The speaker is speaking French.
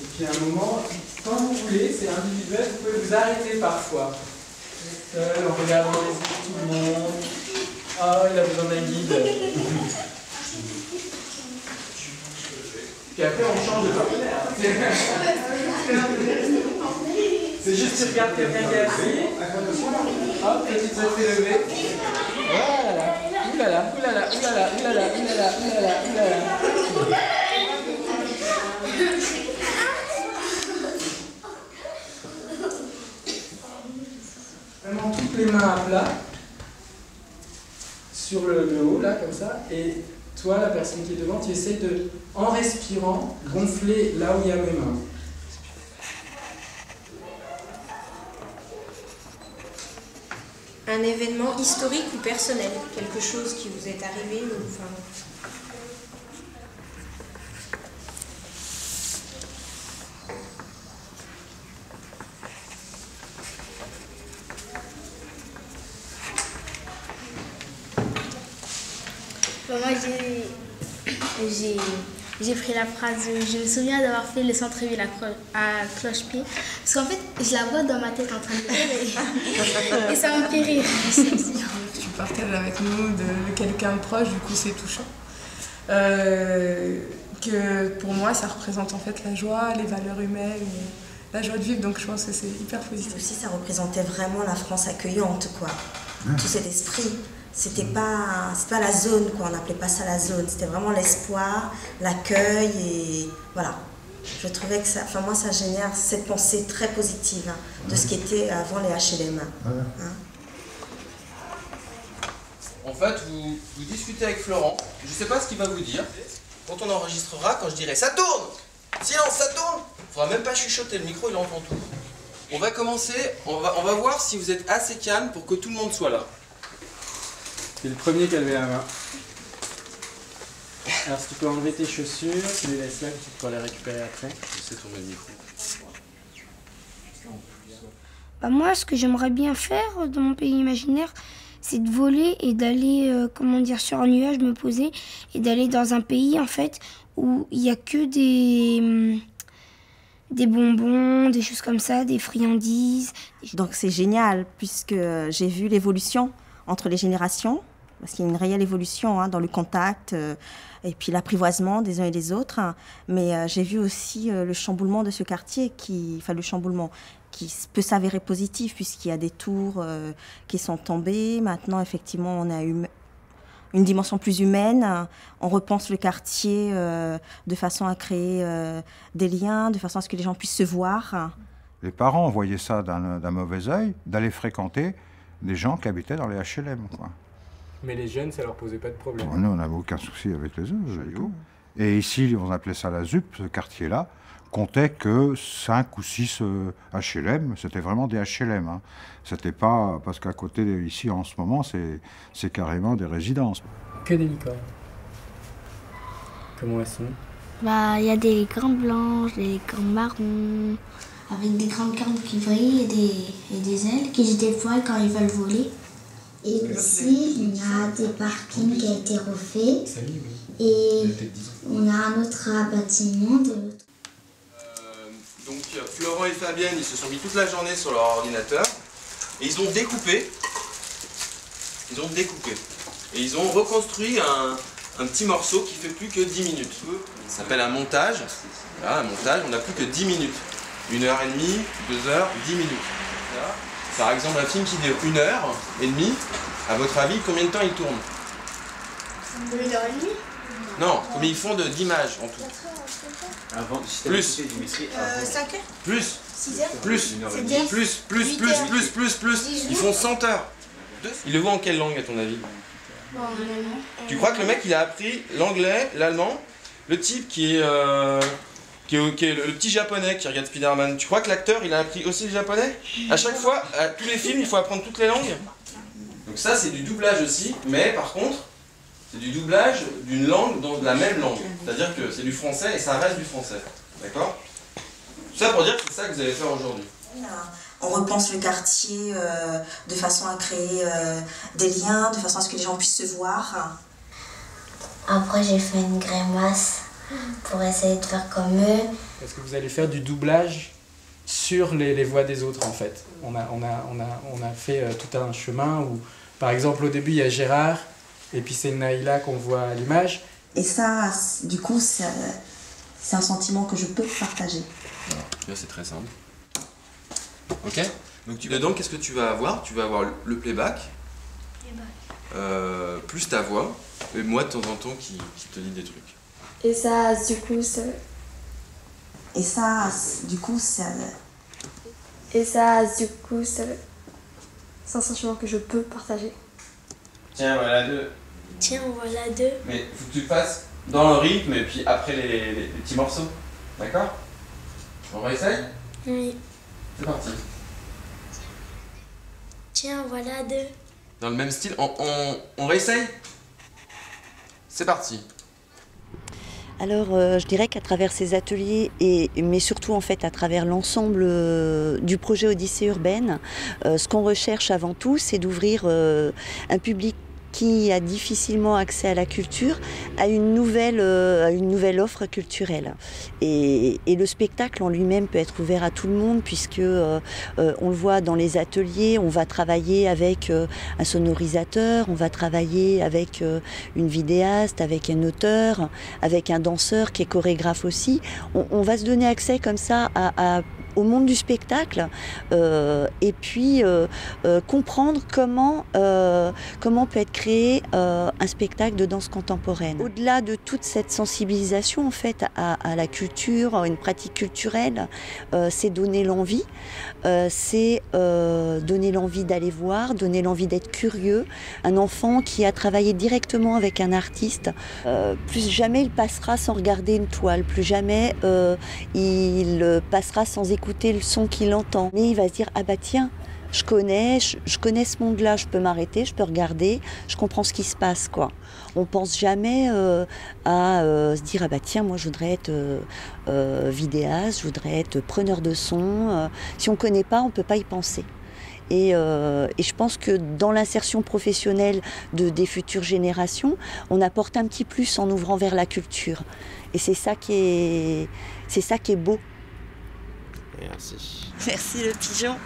Et puis à un moment, quand vous voulez, c'est individuel, vous pouvez vous arrêter parfois. Seul, en regardant les yeux de tout le monde. Ah, il a besoin d'un guide. Puis après, on change de partenaire. C'est juste tu regardes quelqu'un qui est assis. Hop, petite fait lever. Voilà. Oulala, oulala, oulala, oulala, oulala, oulala, oulala. Vraiment toutes les mains à plat. Sur le haut, là, comme ça. Et toi, la personne qui est devant, tu essaies de, en respirant, gonfler là où il y a mes mains. Un événement historique ou personnel, quelque chose qui vous est arrivé ou enfin... Moi, j'ai pris la phrase, je me souviens d'avoir fait le centre-ville à Cloche-Pied, parce qu'en fait, je la vois dans ma tête en train de faire et ça me fait rire. Tu partages avec nous de quelqu'un de proche, du coup c'est touchant. Que pour moi, ça représente en fait la joie, les valeurs humaines, la joie de vivre, donc je pense que c'est hyper positif. Aussi, ça représentait vraiment la France accueillante, quoi. Tout cet esprit. C'était pas la zone, quoi. On n'appelait pas ça la zone. C'était vraiment l'espoir, l'accueil et voilà. Je trouvais que ça, enfin moi, ça génère cette pensée très positive hein, de ce qui était avant les HLM. Hein. En fait, vous discutez avec Florent. Je ne sais pas ce qu'il va vous dire. Quand on enregistrera, quand je dirai « ça tourne !» Silence, ça tourne. Il ne faudra même pas chuchoter, le micro il entend tout. On va commencer, on va voir si vous êtes assez calme pour que tout le monde soit là. C'est le premier qui a levé la main. Alors si tu peux enlever tes chaussures, tu les laisses là, tu pourras les récupérer après. Je sais tourner le micro. Bah moi, ce que j'aimerais bien faire dans mon pays imaginaire, c'est de voler et d'aller, comment dire, sur un nuage, me poser et d'aller dans un pays en fait où il n'y a que des bonbons, des choses comme ça, des friandises. Donc c'est génial puisque j'ai vu l'évolution entre les générations, parce qu'il y a une réelle évolution hein, dans le contact et puis l'apprivoisement des uns et des autres. Mais j'ai vu aussi le chamboulement de ce quartier, qui peut s'avérer positif puisqu'il y a des tours qui sont tombées. Maintenant, effectivement, on a eu une dimension plus humaine. On repense le quartier de façon à créer des liens, de façon à ce que les gens puissent se voir. Les parents voyaient ça d'un mauvais œil, d'aller fréquenter des gens qui habitaient dans les HLM, quoi. Mais les jeunes, ça leur posait pas de problème. Bon, nous, on n'avait aucun souci avec les autres, du tout. Et ici, on appelait ça la ZUP, ce quartier-là, comptait que 5 ou 6 HLM, c'était vraiment des HLM. Hein. C'était pas, parce qu'à côté, ici, en ce moment, c'est carrément des résidences. Que des licornes. Comment elles sont? Bah, il y a des licornes blanches, des licornes marrons, Avec des grandes cornes qui brillent et des ailes qui se déploient quand ils veulent voler. Et aussi, il y a des parkings qui ont été refaits. Et on a un autre bâtiment. Donc Florent et Fabienne, ils se sont mis toute la journée sur leur ordinateur et ils ont découpé. Et ils ont reconstruit un petit morceau qui fait plus que 10 minutes. Ça s'appelle un montage. Voilà, un montage, on n'a plus que 10 minutes. 1h30, 2h, 10 minutes. Voilà. Par exemple, un film qui dure 1h30, à votre avis, combien de temps il tourne? 2h30. Non, combien ils font d'images en tout? Plus. 5h. Plus. 6h. Plus. Ils font 100 heures. Il le voit en quelle langue à ton avis? Tu crois que le mec il a appris l'anglais, l'allemand, le type qui est le petit japonais qui regarde Spider-Man, tu crois que l'acteur il a appris aussi le japonais? À chaque fois, à tous les films, il faut apprendre toutes les langues. Donc ça c'est du doublage aussi, mais par contre, c'est du doublage d'une langue dans la même langue. C'est-à-dire que c'est du français et ça reste du français. D'accord? Tout ça pour dire que c'est ça que vous allez faire aujourd'hui. On repense le quartier de façon à créer des liens, de façon à ce que les gens puissent se voir. Après, j'ai fait une grimace pour essayer de faire comme eux. Parce que vous allez faire du doublage sur les voix des autres en fait. On a fait tout un chemin où, par exemple, au début il y a Gérard et puis c'est Naïla qu'on voit à l'image. Et ça, du coup, c'est un sentiment que je peux partager. C'est très simple. Ok. Donc dedans, qu'est-ce que tu vas avoir? Tu vas avoir le playback, plus ta voix, et moi de temps en temps qui te dit des trucs. Et ça, du coup, ça... Et ça, du coup, ça... Et ça, du coup, c'est un sentiment que je peux partager. Tiens, voilà 2. Tiens, voilà 2. Mais faut que tu le fasses dans le rythme et puis après les petits morceaux. D'accord? On réessaye? Oui. C'est parti. Tiens, voilà 2. Dans le même style, on réessaye? C'est parti. Alors, je dirais qu'à travers ces ateliers, mais surtout en fait à travers l'ensemble du projet Odyssée urbaine, ce qu'on recherche avant tout, c'est d'ouvrir un public qui a difficilement accès à la culture, à une nouvelle offre culturelle. Et le spectacle en lui-même peut être ouvert à tout le monde, puisque on le voit dans les ateliers, on va travailler avec un sonorisateur, on va travailler avec une vidéaste, avec un auteur, avec un danseur qui est chorégraphe aussi. On va se donner accès comme ça au monde du spectacle et puis comprendre comment peut être créé un spectacle de danse contemporaine. Au-delà de toute cette sensibilisation en fait à la culture, à une pratique culturelle, c'est donner l'envie, c'est donner l'envie d'aller voir, donner l'envie d'être curieux. Un enfant qui a travaillé directement avec un artiste, plus jamais il passera sans regarder une toile, plus jamais il passera sans écouter le son qu'il entend. Mais il va se dire, ah bah tiens, je connais ce monde-là, je peux m'arrêter, je peux regarder, je comprends ce qui se passe, quoi. On pense jamais à se dire, ah bah tiens, moi je voudrais être vidéaste, je voudrais être preneur de son. Si on connaît pas, on peut pas y penser. Et je pense que dans l'insertion professionnelle des futures générations, on apporte un petit plus en ouvrant vers la culture. Et c'est ça qui est beau. Merci. Merci le pigeon.